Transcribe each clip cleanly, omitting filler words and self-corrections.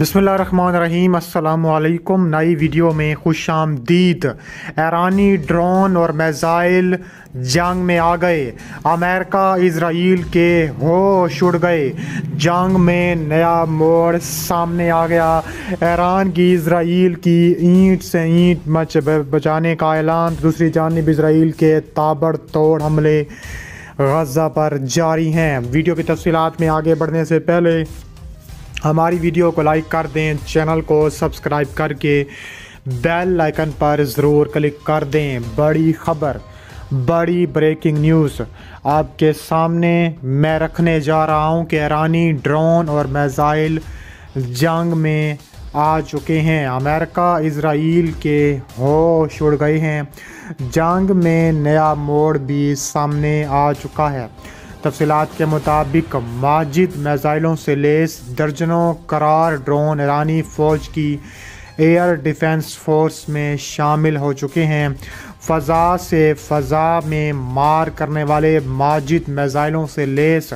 बिस्मिल्लाहिर्रहमानिर्रहीम। अस्सलाम वालेकुम। नई वीडियो में खुश आमदीद। ईरानी ड्रोन और मिसाइल जंग में आ गए। अमेरिका इजराइल के होश उड़ गए। जंग में नया मोड़ सामने आ गया। ईरान की इजराइल की ईंट से ईंट मच बचाने का ऐलान। दूसरी जानिब इजराइल के ताबड़तोड़ हमले गज़ा पर जारी हैं। वीडियो की तफसीलात में आगे बढ़ने से पहले हमारी वीडियो को लाइक कर दें, चैनल को सब्सक्राइब करके बेल आइकन पर ज़रूर क्लिक कर दें। बड़ी खबर, बड़ी ब्रेकिंग न्यूज़ आपके सामने मैं रखने जा रहा हूं कि ईरानी ड्रोन और मिसाइल जंग में आ चुके हैं। अमेरिका इजराइल के होश उड़ गए हैं। जंग में नया मोड़ भी सामने आ चुका है। तफसीलात के मुताबिक माजिद मिसाइलों से लैस दर्जनों करार ड्रोन ईरानी फ़ौज की एयर डिफेंस फोर्स में शामिल हो चुके हैं। फ़ज़ा से फ़ज़ा में मार करने वाले माजिद मिसाइलों से लैस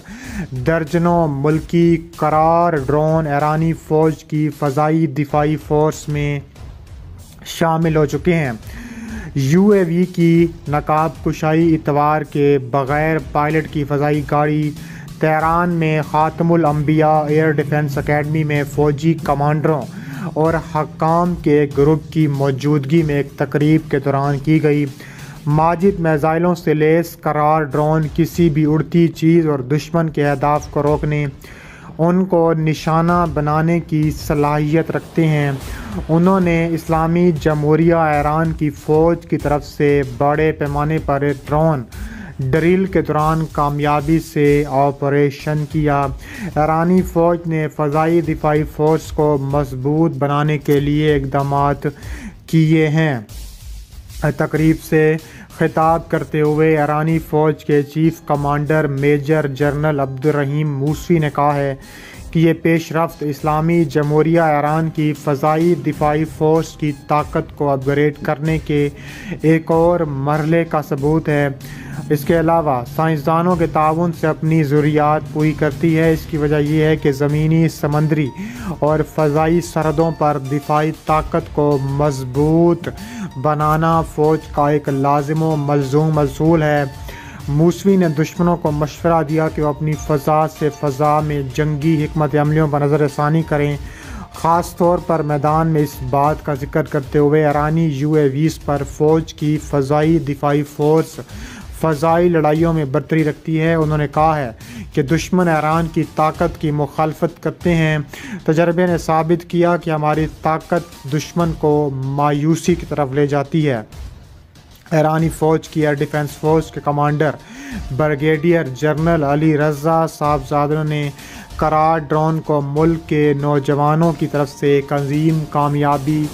दर्जनों मुल्की करार ड्रोन ईरानी फ़ौज की फ़ज़ाई दिफाई फोर्स में शामिल हो चुके हैं। UAV की नकाब कुशाई इतवार के बग़ैर पायलट की फ़ज़ाई गाड़ी तेहरान में ख़ातमुल अंबिया एयर डिफेंस अकेडमी में फ़ौजी कमांडरों और हकाम के ग्रुप की मौजूदगी में एक तकरीब के दौरान की गई। माजिद मिसाइलों से लैस करार ड्रोन किसी भी उड़ती चीज़ और दुश्मन के अहदाफ को रोकने, उनको निशाना बनाने की सलाहियत रखते हैं। उन्होंने इस्लामी जमहूरिया ईरान की फ़ौज की तरफ से बड़े पैमाने पर ड्रोन ड्रिल के दौरान कामयाबी से ऑपरेशन किया। ईरानी फ़ौज ने फ़ज़ाई दिफाई फ़ोर्स को मजबूत बनाने के लिए इक़दामात किए हैं। तकरीब से खिताब करते हुए ईरानी फ़ौज के chief commander major general Abdurrahim Mousavi ने कहा है कि ये पेशरफ्त इस्लामी जमहूरिया ईरान की फ़ज़ाई दिफाई फ़ोर्स की ताकत को अपग्रेड करने के एक और मरहले का सबूत है। इसके अलावा साइंसदानों के ताउन से अपनी ज़रूरियात पूरी करती है। इसकी वजह यह है कि ज़मीनी, समंदरी और फ़ज़ाई सरहदों पर दिफाई ताकत को मजबूत बनाना फ़ौज का एक लाजिम व मलज़ूम असूल है। मूसवी ने दुश्मनों को मशवरा दिया कि वो अपनी फ़ज़ा से फ़ज़ा में जंगी हिकमत अमलियों पर नज़रसानी करें। ख़ास तौर पर मैदान में इस बात का जिक्र करते हुए ईरानी UAVs पर फ़ौज की फ़ज़ाई दिफाई फ़ोर्स फ़ज़ाई लड़ाइयों में बरतरी रखती है। उन्होंने कहा है कि दुश्मन ईरान की ताकत की मुखालफत करते हैं। तजर्बे ने साबित किया कि हमारी ताकत दुश्मन को मायूसी की तरफ ले जाती है। ईरानी फ़ौज की एयर डिफेंस फोर्स के commander brigadier general Ali Raza साहबजादों ने करार ड्रोन को मुल्क के नौजवानों की तरफ से एक अजीम कामयाबी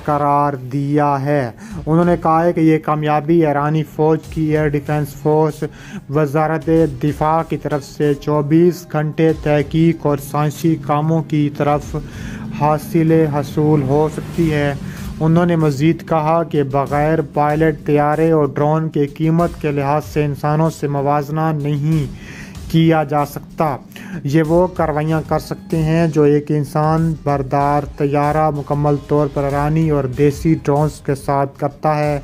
करार दिया है। उन्होंने कहा है कि ये कामयाबी ईरानी फ़ौज की एयर डिफेंस फोर्स वज़ारत दिफा की तरफ से 24 घंटे तहकीक और साइंसी कामों की तरफ हसूल हो सकती है। उन्होंने मज़ीद कहा कि बग़ैर पायलट तैयारे और ड्रोन के कीमत के लिहाज से इंसानों से मवाजना नहीं किया जा सकता। ये वो कार्रवाइयाँ कर सकते हैं जो एक इंसान बरदार तैयारा मुकम्मल तौर पर ईरानी और देसी ड्रोन्स के साथ करता है,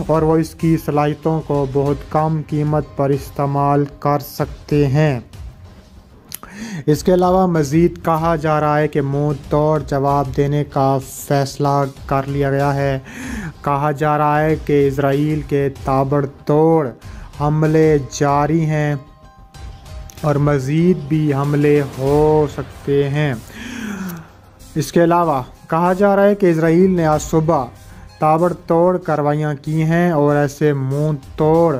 और वो इसकी सलाहियतों को बहुत कम कीमत पर इस्तेमाल कर सकते हैं। इसके अलावा मज़ीद कहा जा रहा है कि मुँह तोड़ जवाब देने का फ़ैसला कर लिया गया है। कहा जा रहा है कि इजराइल के ताबड़तोड़ हमले जारी हैं और मज़ीद भी हमले हो सकते हैं। इसके अलावा कहा जा रहा है कि इजराइल ने आज सुबह ताबड़तोड़ कार्रवाइयाँ की हैं और ऐसे मुँह तोड़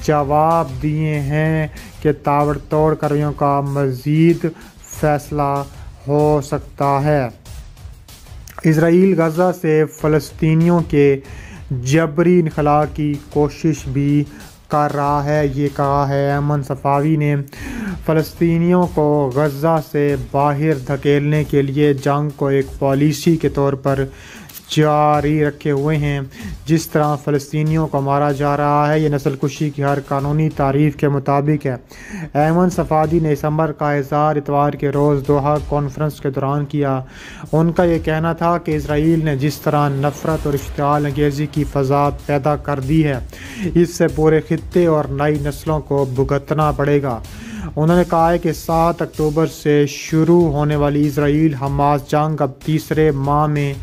जवाब दिए हैं कि ताबड़तोड़ कार्रवाइयों का मज़ीद फ़ैसला हो सकता है। इजराइल गज़ा से फ़लस्तीनियों के जबरी इनखला की कोशिश भी कर रहा है। ये कहा है अमन सफ़ावी ने। फ़लस्तीनियों को गज़ा से बाहर धकेलने के लिए जंग को एक पॉलिसी के तौर पर جاری رکھے ہوئے ہیں۔ جس طرح فلسطینیوں کو مارا جا رہا ہے، یہ نسل کشی کی ہر قانونی تعریف کے مطابق ہے۔ ایمن صفادی نے اس امر کا اظہار اتوار کے روز دوحہ کانفرنس کے دوران کیا۔ ان کا یہ کہنا تھا کہ اسرائیل نے جس طرح نفرت اور اشتعال انگیزی کی فضا پیدا کر دی ہے، اس سے پورے خطے اور نئی نسلوں کو بھگتنا پڑے گا۔ انہوں نے کہا ہے کہ 7 اکتوبر سے شروع ہونے والی اسرائیل حماس جنگ اب تیسرے ماہ میں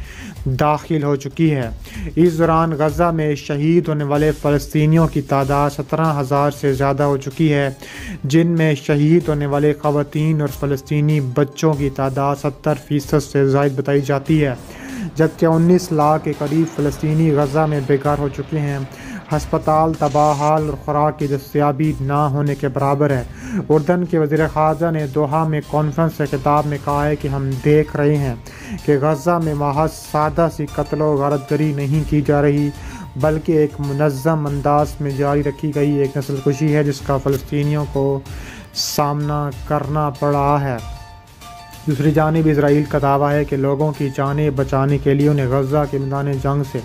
داخل ہو چکی ہے۔ اس دوران غزہ میں شہید ہونے والے فلسطینیوں کی تعداد 17,000 سے زیادہ ہو چکی ہے، جن میں شہید ہونے والے خواتین اور فلسطینی بچوں کی تعداد 70% سے زائد بتائی جاتی ہے، جبکہ 19 لاکھ کے قریب فلسطینی غزہ میں بے گھر ہو چکے ہیں۔ ہسپتال تباہ حال اور خوراک کی دستیابی نہ ہونے کے برابر ہے۔ اردن کے وزیر خارجہ نے دوحہ میں کانفرنس کے خطاب میں کہا ہے کہ ہم دیکھ رہے ہیں کہ غزہ میں محض سادہ سی قتل و غارت گری نہیں کی جا رہی، بلکہ ایک منظم انداز میں جاری رکھی گئی ایک نسل کشی ہے جس کا فلسطینیوں کو سامنا کرنا پڑ رہا ہے۔ دوسری جانب اسرائیل کا دعویٰ ہے کہ لوگوں کی جانیں بچانے کے لیے انہیں غزہ کے میدان جنگ سے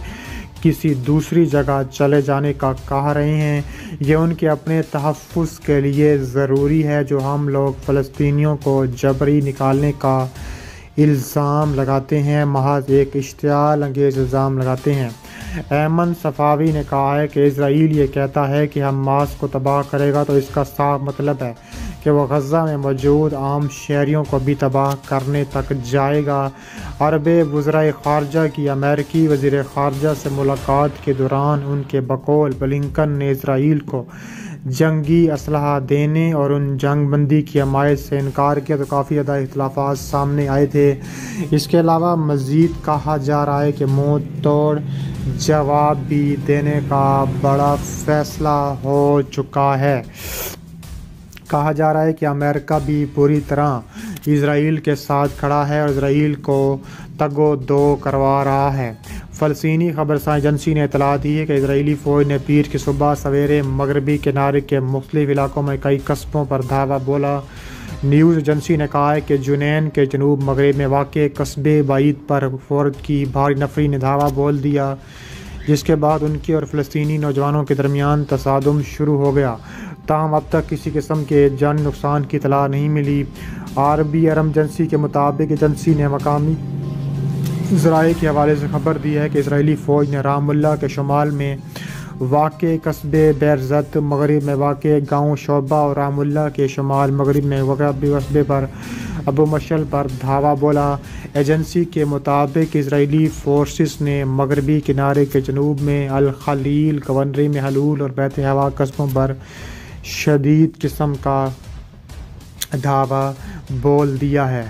کسی دوسری جگہ چلے جانے کا کہہ رہے ہیں۔ یہ ان کے اپنے تحفظ کے لیے ضروری ہے جو ہم لوگ فلسطینیوں کو جبری نکالنے کا الزام لگاتے ہیں، محض ایک اشتعال انگیز الزام لگاتے ہیں۔ ایمن صفاوی نے کہا ہے کہ اسرائیل یہ کہتا ہے کہ حماس کو تباہ کرے گا تو اس کا صاف مطلب ہے کہ وہ غزہ میں موجود عام شہریوں کو بھی تباہ کرنے تک جائے گا۔ عرب وزرائے خارجہ کی امریکی وزیر خارجہ سے ملاقات کے دوران ان کے بقول بلنکن نے اسرائیل کو جنگی اسلحہ دینے اور ان جنگ بندی کی حمایت سے انکار کیا تو کافی زیادہ اختلافات سامنے آئے تھے۔ اس کے علاوہ مزید کہا جا رہا ہے کہ منہ توڑ جواب بھی دینے کا بڑا فیصلہ ہو چکا ہے۔ کہا جا رہا ہے کہ امریکہ بھی پوری طرح اسرائیل کے ساتھ کھڑا ہے اور اسرائیل کو تگ و دو کروا رہا ہے۔ فلسطینی خبررساں ایجنسی نے اطلاع دی ہے کہ اسرائیلی فوج نے پیر کی صبح سویرے مغربی کنارے کے مختلف علاقوں میں کئی قصبوں پر دھاوا بولا۔ نیوز ایجنسی نے کہا ہے کہ جنین کے جنوب مغرب میں واقع قصبے بعید پر فوج کی بھاری نفری نے دھاوا بول دیا، جس کے بعد ان کے اور فلسطینی نوجوانوں کے درمیان تصادم شروع ہو گیا۔ تاہم اب تک کسی قسم کے جانی نقصان کی اطلاع نہیں ملی۔ عربی ارم ایجنسی کے مطابق ایجنسی نے مقامی ذرائع کے حوالے سے خبر دی ہے کہ اسرائیلی فوج نے رام اللہ کے شمال میں واقع قصبے بیرزت، مغرب میں واقع گاؤں شعبہ اور رام اللہ کے شمال مغرب میں واقع قصبے پر ابو مشعل پر دھاوا بولا۔ ایجنسی کے مطابق اسرائیلی فورسز نے مغربی کنارے کے جنوب میں الخلیل، گونری میں حلول اور بیت ہوا قصبوں پر شدید قسم کا دھاوا بول دیا ہے۔